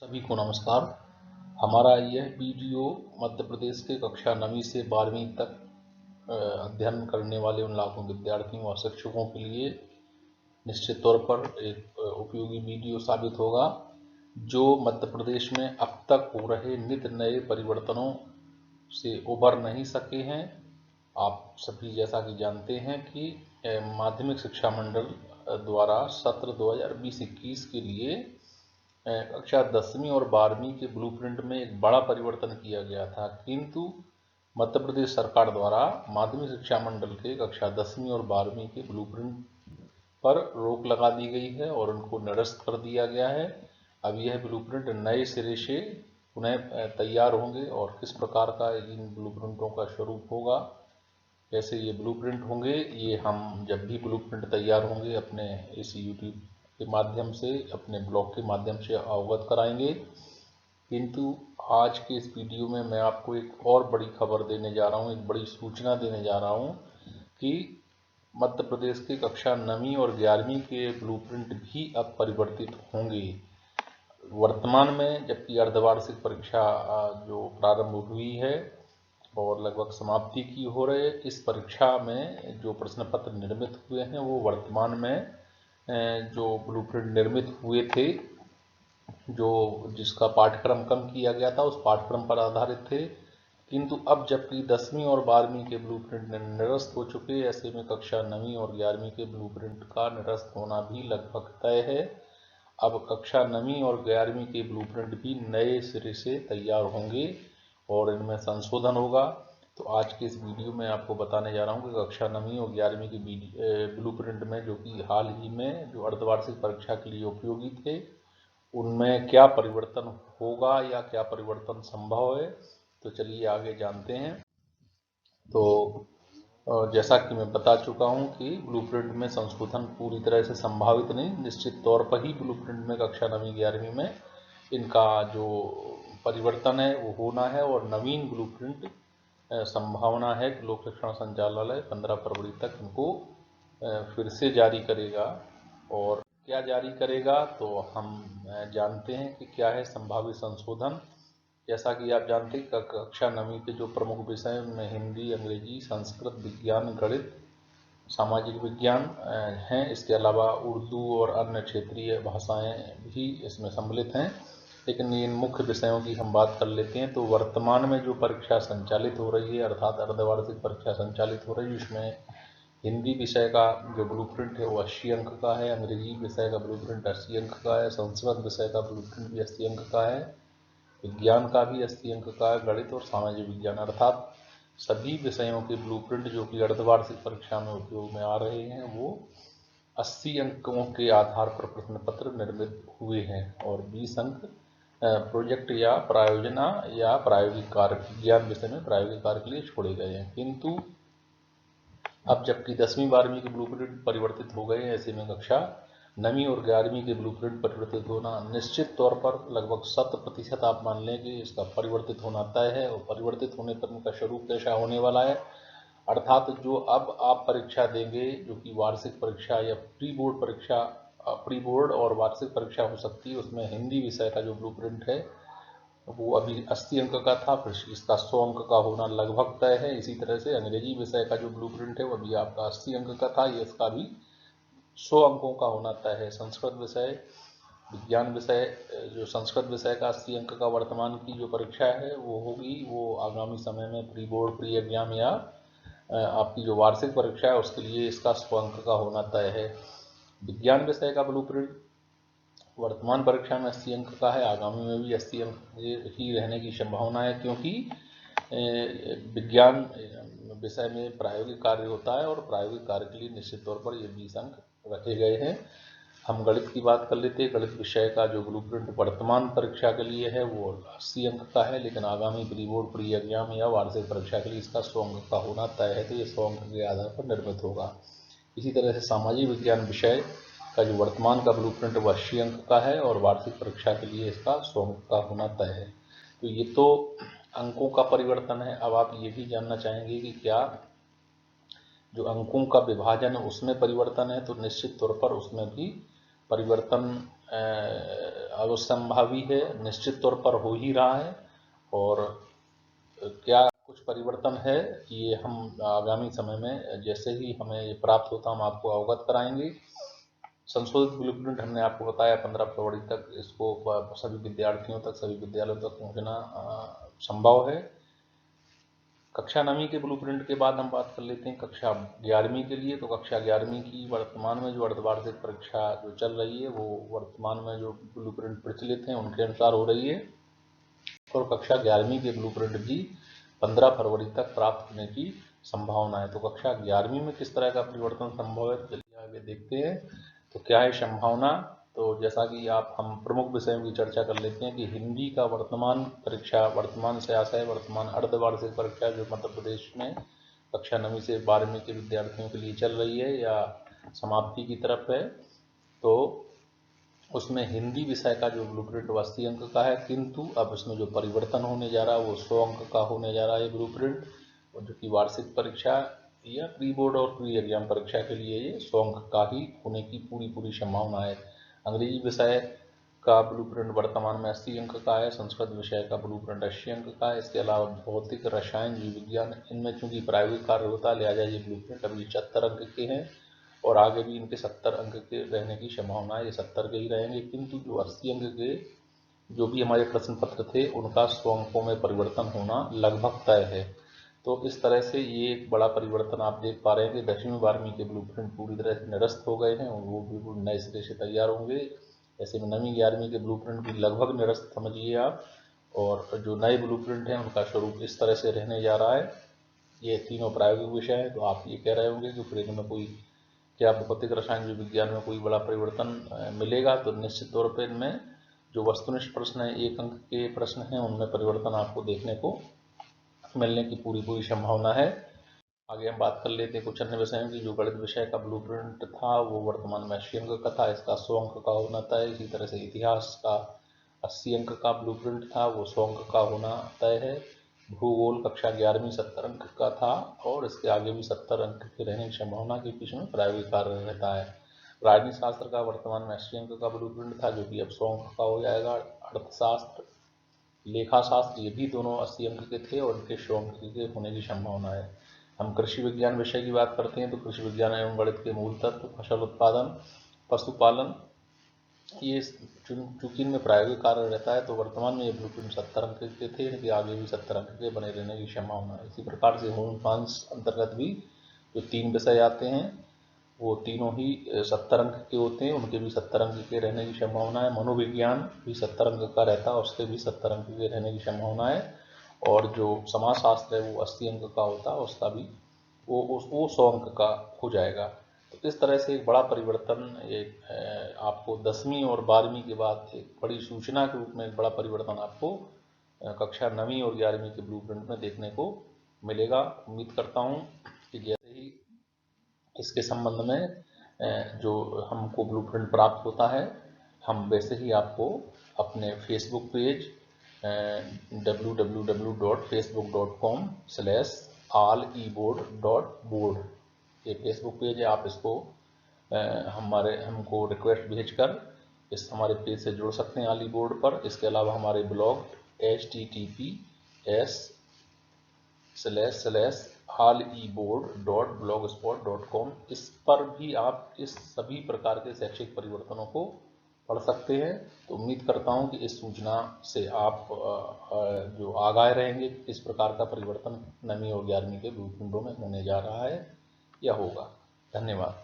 सभी को नमस्कार। हमारा यह वीडियो मध्य प्रदेश के कक्षा 9वीं से 12वीं तक अध्ययन करने वाले उन लाखों विद्यार्थियों और शिक्षकों के लिए निश्चित तौर पर एक उपयोगी वीडियो साबित होगा, जो मध्य प्रदेश में अब तक हो रहे नित नए परिवर्तनों से उबर नहीं सके हैं। आप सभी जैसा कि जानते हैं कि माध्यमिक शिक्षा मंडल द्वारा सत्र 2020-21 के लिए कक्षा 10वीं और 12वीं के ब्लूप्रिंट में एक बड़ा परिवर्तन किया गया था, किंतु मध्य प्रदेश सरकार द्वारा माध्यमिक शिक्षा मंडल के कक्षा 10वीं और 12वीं के ब्लूप्रिंट पर रोक लगा दी गई है और उनको निरस्त कर दिया गया है। अब यह ब्लूप्रिंट नए सिरे से पुनः तैयार होंगे और किस प्रकार का इन ब्लूप्रिंटों का स्वरूप होगा, कैसे ये ब्लूप्रिंट होंगे, ये हम जब भी ब्लूप्रिंट तैयार होंगे अपने इस यूट्यूब के माध्यम से, अपने ब्लॉग के माध्यम से अवगत कराएंगे। किंतु आज के इस वीडियो में मैं आपको एक और बड़ी खबर देने जा रहा हूँ, एक बड़ी सूचना देने जा रहा हूँ कि मध्य प्रदेश के कक्षा 9वीं और 11वीं के ब्लूप्रिंट भी अब परिवर्तित होंगे। वर्तमान में जबकि अर्धवार्षिक परीक्षा जो प्रारंभ हुई है और लगभग समाप्ति की हो रहे, इस परीक्षा में जो प्रश्न पत्र निर्मित हुए हैं वो वर्तमान में जो ब्लूप्रिंट निर्मित हुए थे, जो जिसका पाठ्यक्रम कम किया गया था, उस पाठ्यक्रम पर आधारित थे। किंतु अब जबकि 10वीं और 12वीं के ब्लूप्रिंट निरस्त हो चुके, ऐसे में कक्षा 9वीं और 11वीं के ब्लूप्रिंट का निरस्त होना भी लगभग तय है। अब कक्षा 9वीं और 11वीं के ब्लूप्रिंट भी नए सिरे से तैयार होंगे और इनमें संशोधन होगा। तो आज के इस वीडियो में आपको बताने जा रहा हूँ कि कक्षा 9वीं और 11वीं के ब्लूप्रिंट में, जो कि हाल ही में जो अर्धवार्षिक परीक्षा के लिए उपयोगी थे, उनमें क्या परिवर्तन होगा या क्या परिवर्तन संभव है। तो चलिए आगे जानते हैं। तो जैसा कि मैं बता चुका हूं कि ब्लूप्रिंट में संशोधन पूरी तरह से संभावित नहीं, निश्चित तौर पर ही ब्लूप्रिंट में कक्षा 9वीं 11वीं में इनका जो परिवर्तन है वो होना है और नवीन ब्लूप्रिंट संभावना है कि लोक शिक्षण संचालनालय 15 फरवरी तक इनको फिर से जारी करेगा। और क्या जारी करेगा तो हम जानते हैं कि क्या है संभावित संशोधन। जैसा कि आप जानते हैं कक्षा 9वीं के जो प्रमुख विषय उनमें हिंदी, अंग्रेजी, संस्कृत, विज्ञान, गणित, सामाजिक विज्ञान हैं। इसके अलावा उर्दू और अन्य क्षेत्रीय भाषाएं भी इसमें सम्मिलित हैं। लेकिन इन मुख्य विषयों की हम बात कर लेते हैं। तो वर्तमान में जो परीक्षा संचालित हो रही है, अर्थात अर्धवार्षिक परीक्षा संचालित हो रही है, उसमें हिंदी विषय का जो ब्लूप्रिंट है वो 80 अंक का है, अंग्रेजी विषय का ब्लूप्रिंट 80 अंक का है, संस्कृत विषय का ब्लूप्रिंट भी 80 अंक का है, विज्ञान का भी 80 अंक का है, गणित और सामाजिक विज्ञान, अर्थात सभी विषयों के ब्लूप्रिंट जो कि अर्धवार्षिक परीक्षा में उपयोग में आ रहे हैं वो 80 अंकों के आधार पर प्रश्न पत्र निर्मित हुए हैं और 20 अंक प्रोजेक्ट या प्रायोजना या प्रायोगिक कार्य, विज्ञान विषय में प्रायोगिक कार्य के लिए छोड़े गए हैं। किंतु अब जबकि 10वीं 12वीं के ब्लूप्रिंट परिवर्तित हो गए हैं, ऐसे में कक्षा 9वीं और 11वीं के ब्लूप्रिंट परिवर्तित होना निश्चित तौर पर लगभग 100% आप मान लें कि इसका परिवर्तित होना तय है। और परिवर्तित होने पर उनका स्वरूप कैसा होने वाला है, अर्थात जो अब आप परीक्षा देंगे, जो कि वार्षिक परीक्षा या प्री बोर्ड परीक्षा, प्री बोर्ड और वार्षिक परीक्षा हो सकती है, उसमें हिंदी विषय का जो ब्लूप्रिंट है वो अभी 80 अंक का था, फिर इसका 100 अंक का होना लगभग तय है। इसी तरह से अंग्रेजी विषय का जो ब्लूप्रिंट है वो अभी आपका 80 अंक का था, ये इसका भी 100 अंकों का होना तय है। संस्कृत विषय, विज्ञान विषय, जो संस्कृत विषय का 80 अंक का वर्तमान की जो परीक्षा है वो होगी, वो आगामी समय में प्री बोर्ड, प्री एग्जाम या आपकी जो वार्षिक परीक्षा है उसके लिए इसका 100 अंक का होना तय है। विज्ञान विषय का ब्लूप्रिंट वर्तमान परीक्षा में 80 अंक का है, आगामी में भी 80 अंक ही रहने की संभावना है, क्योंकि विज्ञान विषय में प्रायोगिक कार्य होता है और प्रायोगिक कार्य के लिए निश्चित तौर पर ये 20 अंक रखे गए हैं। हम गणित की बात कर लेते हैं। गणित विषय का जो ब्लूप्रिंट वर्तमान परीक्षा के लिए है वो 80 अंक का है, लेकिन आगामी प्री बोर्ड, प्री एग्जाम या वार्षिक परीक्षा के लिए इसका 100 अंक का होना तय है, तो ये 100 अंक के आधार पर निर्मित होगा। इसी तरह से सामाजिक विज्ञान विषय का जो वर्तमान का ब्लूप्रिंट वो 80 अंक का है और वार्षिक परीक्षा के लिए इसका 100 अंक का होना तय है। तो ये तो अंकों का परिवर्तन है। अब आप ये भी जानना चाहेंगे कि क्या जो अंकों का विभाजन है उसमें परिवर्तन है, तो निश्चित तौर पर उसमें भी परिवर्तन अवश्यंभावी है, निश्चित तौर पर हो ही रहा है। और क्या कुछ परिवर्तन है, ये हम आगामी समय में जैसे ही हमें ये प्राप्त होता हम आपको अवगत कराएंगे। संशोधित ब्लूप्रिंट हमने आपको बताया 15 फरवरी तक इसको सभी विद्यार्थियों तक, सभी विद्यालयों तक पहुंचना संभव है। कक्षा 9वीं के ब्लूप्रिंट के बाद हम बात कर लेते हैं कक्षा 11वीं के लिए। तो कक्षा 11वीं की वर्तमान में जो अर्धवार्षिक परीक्षा जो चल रही है वो वर्तमान में जो ब्लूप्रिंट प्रचलित हैं उनके अनुसार हो रही है। और कक्षा 11वीं के ब्लूप्रिंट भी 15 फरवरी तक प्राप्त होने की संभावना है। तो कक्षा 11वीं में किस तरह का परिवर्तन संभव है, चलिए आगे देखते हैं। तो क्या है संभावना, तो जैसा कि हम प्रमुख विषयों की चर्चा कर लेते हैं कि हिंदी का वर्तमान परीक्षा, वर्तमान से आशय वर्तमान अर्धवार्षिक परीक्षा जो मध्य प्रदेश में कक्षा 9वीं से 12वीं के विद्यार्थियों के लिए चल रही है या समाप्ति की तरफ है, तो उसमें हिंदी विषय का जो ब्लूप्रिंट 80 अंक का है, किंतु अब इसमें जो परिवर्तन होने जा रहा है वो 100 अंक का होने जा रहा है ब्लूप्रिंट। और जो कि वार्षिक परीक्षा या प्री बोर्ड और प्री एग्जाम परीक्षा के लिए ये 100 अंक का ही होने की पूरी संभावना है। अंग्रेजी विषय का ब्लूप्रिंट वर्तमान में 80 अंक का है, संस्कृत विषय का ब्लूप्रिंट 80 अंक का है। इसके अलावा भौतिक, रसायन, जीव विज्ञान, इनमें चूंकि प्रायोगिक कार्य होता है लिहाजा ये ब्लूप्रिंट अभी 74 अंक के हैं और आगे भी इनके 70 अंक के रहने की संभावना है, ये 70 के ही रहेंगे। किंतु जो 80 अंक के जो भी हमारे प्रश्न पत्र थे उनका 100 अंकों में परिवर्तन होना लगभग तय है। तो इस तरह से ये एक बड़ा परिवर्तन आप देख पा रहे हैं कि 10वीं 12वीं के ब्लूप्रिंट पूरी तरह से निरस्त हो गए हैं और वो बिल्कुल नए सिरे से तैयार होंगे। ऐसे में 9वीं 11वीं के ब्लूप्रिंट भी लगभग निरस्त समझिए आप। और जो नए ब्लूप्रिंट हैं उनका स्वरूप इस तरह से रहने जा रहा है। ये तीनों प्रायोगिक विषय हैं। तो आप ये कह रहे होंगे कि फिर इनमें कोई क्या भौतिक, रसायन, जीव विज्ञान में कोई बड़ा परिवर्तन मिलेगा, तो निश्चित तौर पर इनमें जो वस्तुनिष्ठ प्रश्न है, 1 अंक के प्रश्न हैं, उनमें परिवर्तन आपको देखने को मिलने की पूरी संभावना है। आगे हम बात कर लेते हैं कुछ अन्य विषयों की। जो गणित विषय का ब्लूप्रिंट था वो वर्तमान में 80 अंक का था, इसका 100 अंक का होना तय। इसी तरह से इतिहास का 80 अंक का ब्लूप्रिंट था, वो 100 अंक का होना तय है। भूगोल कक्षा 11वीं 70 अंक का था और इसके आगे भी 70 अंक के रहने की संभावना, क्योंकि इसमें प्रायोगिक कार्य रहता है। राजनीति शास्त्र का वर्तमान में 80 अंक का ब्लूप्रिंट था, जो कि अब 100 अंक का हो जाएगा। अर्थशास्त्र, लेखा शास्त्र, ये भी दोनों 80 अंक के थे और इनके 100 अंक के होने की संभावना है। हम कृषि विज्ञान विषय की बात करते हैं तो कृषि विज्ञान एवं गणित के मूल तत्व, फसल उत्पादन, पशुपालन, ये चूंकि इनमें प्रायोगिक कार्य रहता है तो वर्तमान में ये ब्लूप्रिंट 70 अंक के थे, इनके आगे भी 70 अंक के बने रहने की संभावना है। इसी प्रकार से होम साइंस अंतर्गत भी जो 3 विषय आते हैं वो तीनों ही 70 अंक के होते हैं, उनके भी 70 अंक के रहने की संभावना है। मनोविज्ञान भी 70 अंक का रहता है, उसके भी 70 अंक के रहने की संभावना है। और जो समाजशास्त्र है वो 80 अंक का होता है, उसका भी वो 100 अंक का हो जाएगा। तो इस तरह से एक बड़ा परिवर्तन एक आपको 10वीं और 12वीं के बाद एक बड़ी सूचना के रूप में एक बड़ा परिवर्तन आपको कक्षा 9वीं और 11वीं के ब्लूप्रिंट में देखने को मिलेगा। उम्मीद करता हूँ कि जैसे ही इसके संबंध में जो हमको ब्लूप्रिंट प्राप्त होता है हम वैसे ही आपको अपने फेसबुक पेज www.facebook.com/alleboard.board ये फेसबुक पेज है। आप इसको हमको रिक्वेस्ट भेजकर इस हमारे पेज से जुड़ सकते हैं आली बोर्ड पर। इसके अलावा हमारे ब्लॉग https://alleboard.blogspot.com इस पर भी आप इस सभी प्रकार के शैक्षिक परिवर्तनों को पढ़ सकते हैं। तो उम्मीद करता हूं कि इस सूचना से आप जो आगाह रहेंगे इस प्रकार का परिवर्तन 9वीं और 11वीं के ब्लूप्रिंटों में होने जा रहा है या होगा। धन्यवाद।